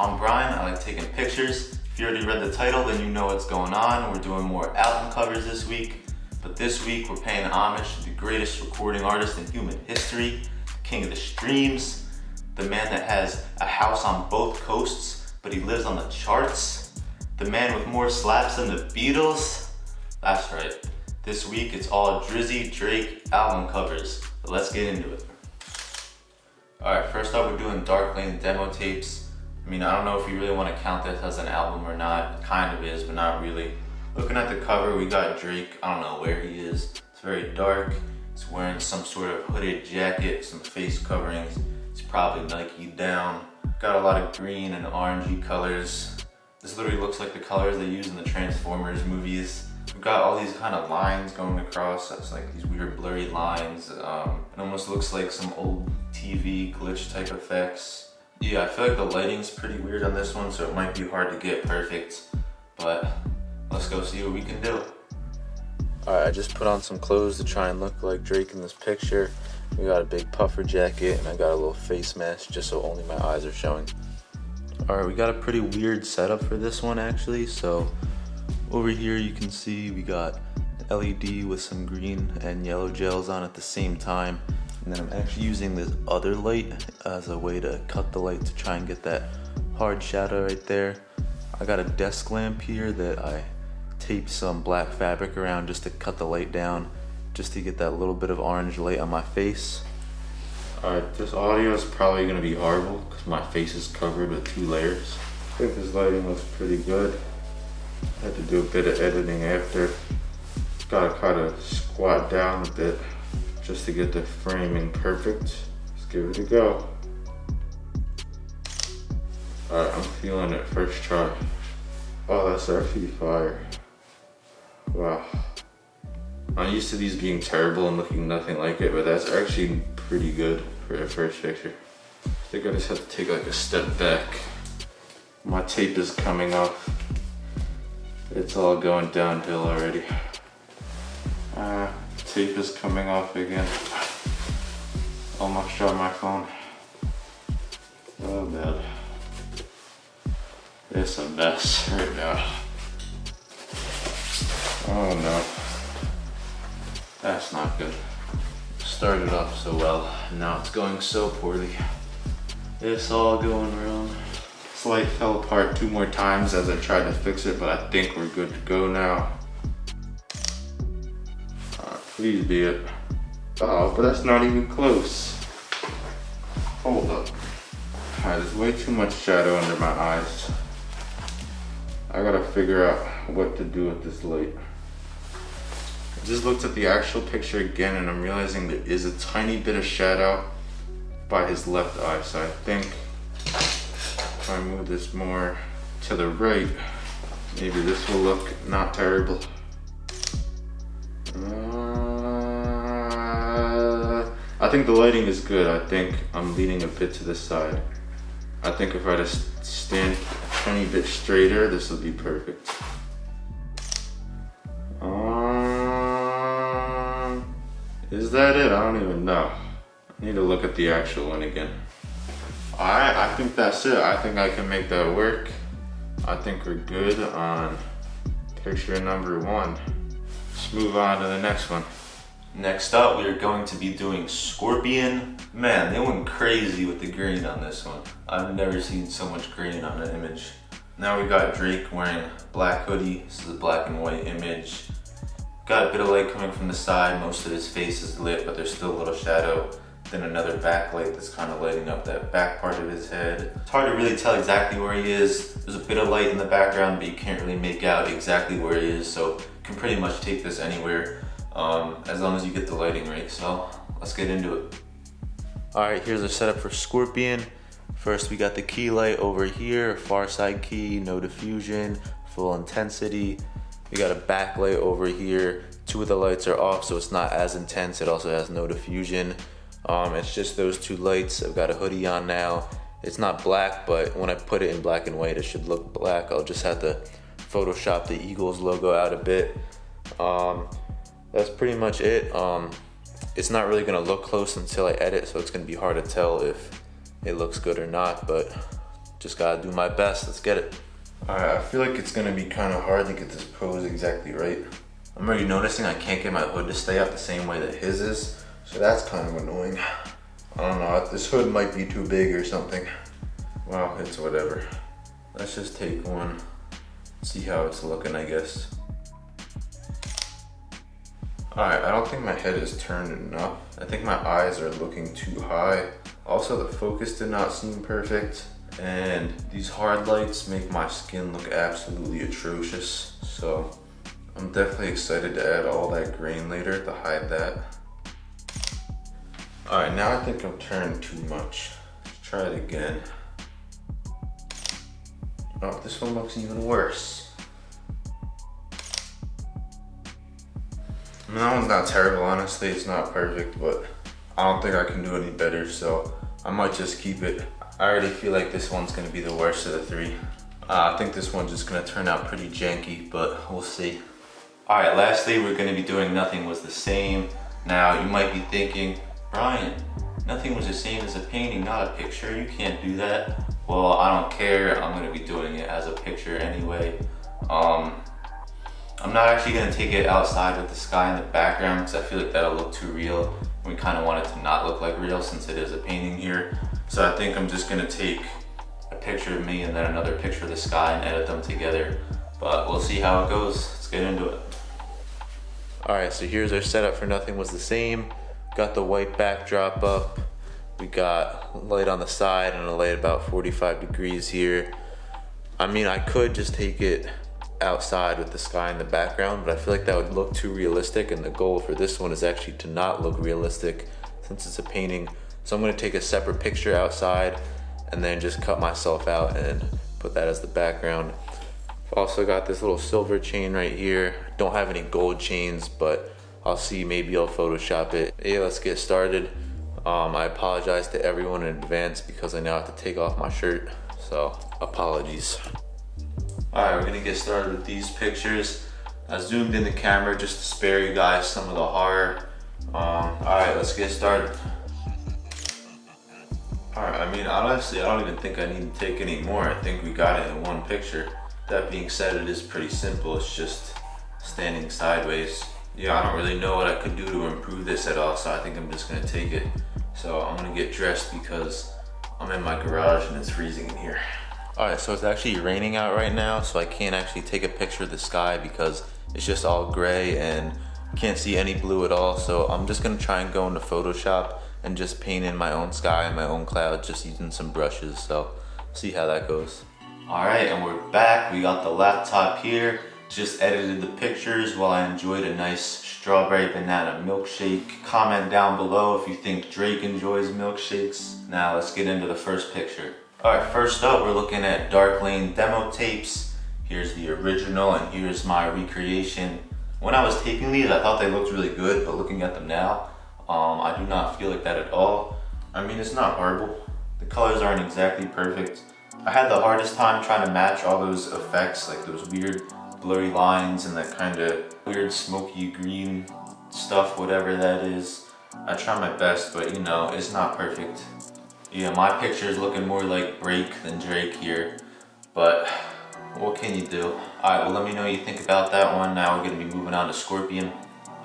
I'm Brian, I like taking pictures. If you already read the title, then you know what's going on. We're doing more album covers this week, but this week we're paying homage to the greatest recording artist in human history, king of the streams, the man that has a house on both coasts, but he lives on the charts, the man with more slaps than the Beatles. That's right. This week it's all Drizzy Drake album covers, so let's get into it. Alright, first up we're doing Dark Lane demo tapes. I mean, I don't know if you really want to count this as an album or not. It kind of is, but not really. Looking at the cover, we got Drake. I don't know where he is. It's very dark. He's wearing some sort of hooded jacket, some face coverings. He's probably Nike down. Got a lot of green and orangey colors. This literally looks like the colors they use in the Transformers movies. We've got all these kind of lines going across. That's like these weird blurry lines. It almost looks like some old TV glitch type effects. Yeah, I feel like the lighting's pretty weird on this one, so it might be hard to get perfect, but let's go see what we can do. Alright, I just put on some clothes to try and look like Drake in this picture. We got a big puffer jacket, and I got a little face mask just so only my eyes are showing. Alright, we got a pretty weird setup for this one actually. So over here you can see we got LED with some green and yellow gels on at the same time. And then I'm actually using this other light as a way to cut the light to try and get that hard shadow right there. I got a desk lamp here that I taped some black fabric around just to cut the light down, just to get that little bit of orange light on my face. Alright, this audio is probably going to be horrible because my face is covered with 2 layers. I think this lighting looks pretty good. I had to do a bit of editing after. Gotta kind of squat down a bit just to get the framing perfect. Let's give it a go. Alright, I'm feeling it first try. Oh, that's actually fire. Wow. I'm used to these being terrible and looking nothing like it, but that's actually pretty good for a first picture. I think I just have to take like a step back. My tape is coming off. It's all going downhill already. Tape is coming off again. Almost dropped my phone. Oh man. It's a mess right now. Oh no. That's not good. Started off so well, now it's going so poorly. It's all going wrong. This light fell apart 2 more times as I tried to fix it, but I think we're good to go now. Please be it. Oh, but that's not even close. Hold up. Alright, there's way too much shadow under my eyes. I gotta figure out what to do with this light. I just looked at the actual picture again and I'm realizing there is a tiny bit of shadow by his left eye. So I think if I move this more to the right, maybe this will look not terrible. I think the lighting is good. I think I'm leaning a bit to the side. I think if I just stand a tiny bit straighter, this will be perfect. Is that it? I don't even know. I need to look at the actual one again. Alright, I think that's it. I think I can make that work. I think we're good on picture number 1. Let's move on to the next one. Next up, we are going to be doing Scorpion. Man, they went crazy with the green on this one. I've never seen so much green on an image. Now we got Drake wearing black hoodie. This is a black and white image. Got a bit of light coming from the side. Most of his face is lit, but there's still a little shadow. Then another backlight that's kind of lighting up that back part of his head. It's hard to really tell exactly where he is. There's a bit of light in the background, but you can't really make out exactly where he is. So you can pretty much take this anywhere. As long as you get the lighting right, so let's get into it. Alright, here's our setup for Scorpion. First we got the key light over here, far side key, no diffusion, full intensity. We got a backlight over here. 2 of the lights are off, so it's not as intense. It also has no diffusion. It's just those 2 lights. I've got a hoodie on now. It's not black, but when I put it in black and white, it should look black. I'll just have to Photoshop the Eagles logo out a bit. That's pretty much it. It's not really gonna look close until I edit, so it's gonna be hard to tell if it looks good or not, but just gotta do my best. Let's get it. All right, I feel like it's gonna be kind of hard to get this pose exactly right. I'm already noticing I can't get my hood to stay up the same way that his is, so that's kind of annoying. I don't know, this hood might be too big or something. Well, it's whatever. Let's just take one, see how it's looking, I guess. All right, I don't think my head is turned enough. I think my eyes are looking too high. Also, the focus did not seem perfect. And these hard lights make my skin look absolutely atrocious. So I'm definitely excited to add all that grain later to hide that. All right, now I think I'm turning too much. Let's try it again. Oh, this one looks even worse. I mean, that one's not terrible, honestly. It's not perfect, but I don't think I can do any better, so I might just keep it. I already feel like this one's gonna be the worst of the three. I think this one's just gonna turn out pretty janky, but we'll see. All right, lastly, we're gonna be doing Nothing Was the Same. Now, you might be thinking, Brian, nothing was the same as a painting, not a picture. You can't do that. Well, I don't care. I'm gonna be doing it as a picture anyway. I'm not actually gonna take it outside with the sky in the background because I feel like that'll look too real. We kind of want it to not look like real since it is a painting here. So I think I'm just gonna take a picture of me and then another picture of the sky and edit them together. But we'll see how it goes. Let's get into it. All right, so here's our setup for Nothing Was the Same. Got the white backdrop up. We got light on the side and a light about 45 degrees here. I mean, I could just take it outside with the sky in the background, but I feel like that would look too realistic, and the goal for this one is actually to not look realistic since it's a painting. So I'm gonna take a separate picture outside and then just cut myself out and put that as the background. I've also got this little silver chain right here. Don't have any gold chains, but I'll see, maybe I'll Photoshop it. Yeah, let's get started. I apologize to everyone in advance because I now have to take off my shirt, so apologies. All right, we're gonna get started with these pictures. I zoomed in the camera just to spare you guys some of the horror. All right, let's get started. All right, I mean, honestly, I don't even think I need to take any more. I think we got it in one picture. That being said, it is pretty simple. It's just standing sideways. Yeah, I don't really know what I could do to improve this at all, so I think I'm just gonna take it. So I'm gonna get dressed because I'm in my garage and it's freezing in here. All right, so it's actually raining out right now, so I can't actually take a picture of the sky because it's just all gray and can't see any blue at all. So I'm just gonna try and go into Photoshop and just paint in my own sky and my own cloud, just using some brushes. So see how that goes. All right, and we're back. We got the laptop here. Just edited the pictures while I enjoyed a nice strawberry banana milkshake. Comment down below if you think Drake enjoys milkshakes. Now let's get into the first picture. All right, first up, we're looking at Dark Lane demo tapes. Here's the original and here's my recreation. When I was taping these, I thought they looked really good, but looking at them now, I do not feel like that at all. I mean, it's not horrible. The colors aren't exactly perfect. I had the hardest time trying to match all those effects, like those weird blurry lines and that kind of weird smoky green stuff, whatever that is. I try my best, but you know, it's not perfect. Yeah, my picture is looking more like Break than Drake here, but what can you do? Alright, well let me know what you think about that one. Now we're gonna be moving on to Scorpion.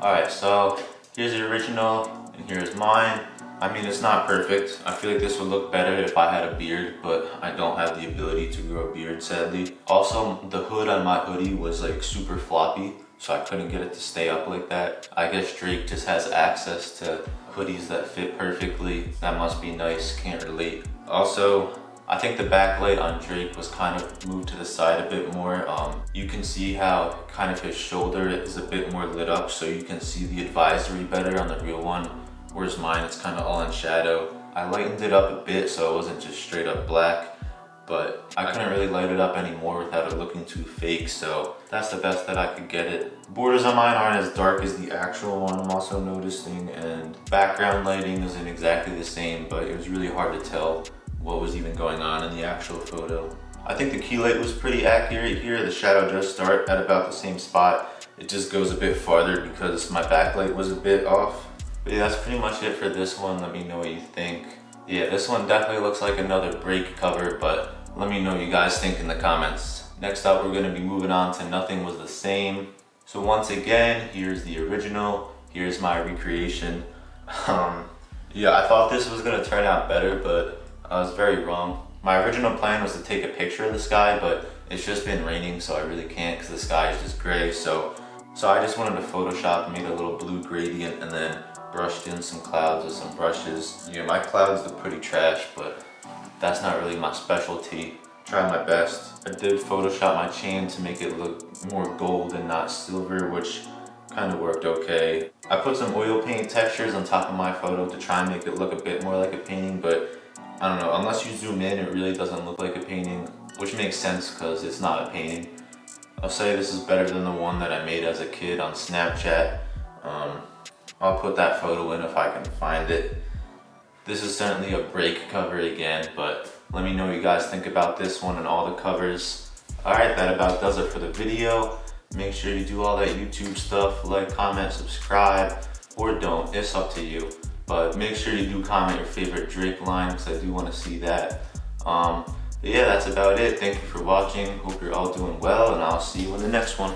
Alright, so here's the original and here's mine. I mean, it's not perfect. I feel like this would look better if I had a beard, but I don't have the ability to grow a beard, sadly. Also, the hood on my hoodie was like super floppy, so I couldn't get it to stay up like that. I guess Drake just has access to hoodies that fit perfectly. That must be nice, can't relate. Also, I think the backlight on Drake was kind of moved to the side a bit more. You can see how kind of his shoulder is a bit more lit up, so you can see the advisory better on the real one. Whereas mine, it's kind of all in shadow. I lightened it up a bit so it wasn't just straight up black, but I couldn't really light it up anymore without it looking too fake, so that's the best that I could get it. The borders on mine aren't as dark as the actual one, I'm also noticing, and background lighting isn't exactly the same, but it was really hard to tell what was even going on in the actual photo. I think the key light was pretty accurate here. The shadow does start at about the same spot. It just goes a bit farther because my backlight was a bit off. But yeah, that's pretty much it for this one. Let me know what you think. Yeah, this one definitely looks like another Break cover, but Let me know what you guys think in the comments. Next up, we're gonna be moving on to Nothing Was the Same. So once again, here's the original, here's my recreation. Yeah, I thought this was gonna turn out better, but I was very wrong. My original plan was to take a picture of the sky, but it's just been raining, so I really can't because the sky is just gray. So I just wanted to Photoshop, made a little blue gradient, and then brushed in some clouds with some brushes. Yeah, my clouds look pretty trash, but that's not really my specialty. Try my best. I did Photoshop my chain to make it look more gold and not silver, which kind of worked okay. I put some oil paint textures on top of my photo to try and make it look a bit more like a painting, but I don't know, unless you zoom in, it really doesn't look like a painting, which makes sense because it's not a painting. I'll say this is better than the one that I made as a kid on Snapchat. I'll put that photo in if I can find it. This is certainly a break cover again, but let me know what you guys think about this one and all the covers. Alright, that about does it for the video. Make sure you do all that YouTube stuff, like, comment, subscribe, or don't, it's up to you. But make sure you do comment your favorite Drake line because I do want to see that. But yeah, that's about it. Thank you for watching. Hope you're all doing well, and I'll see you in the next one.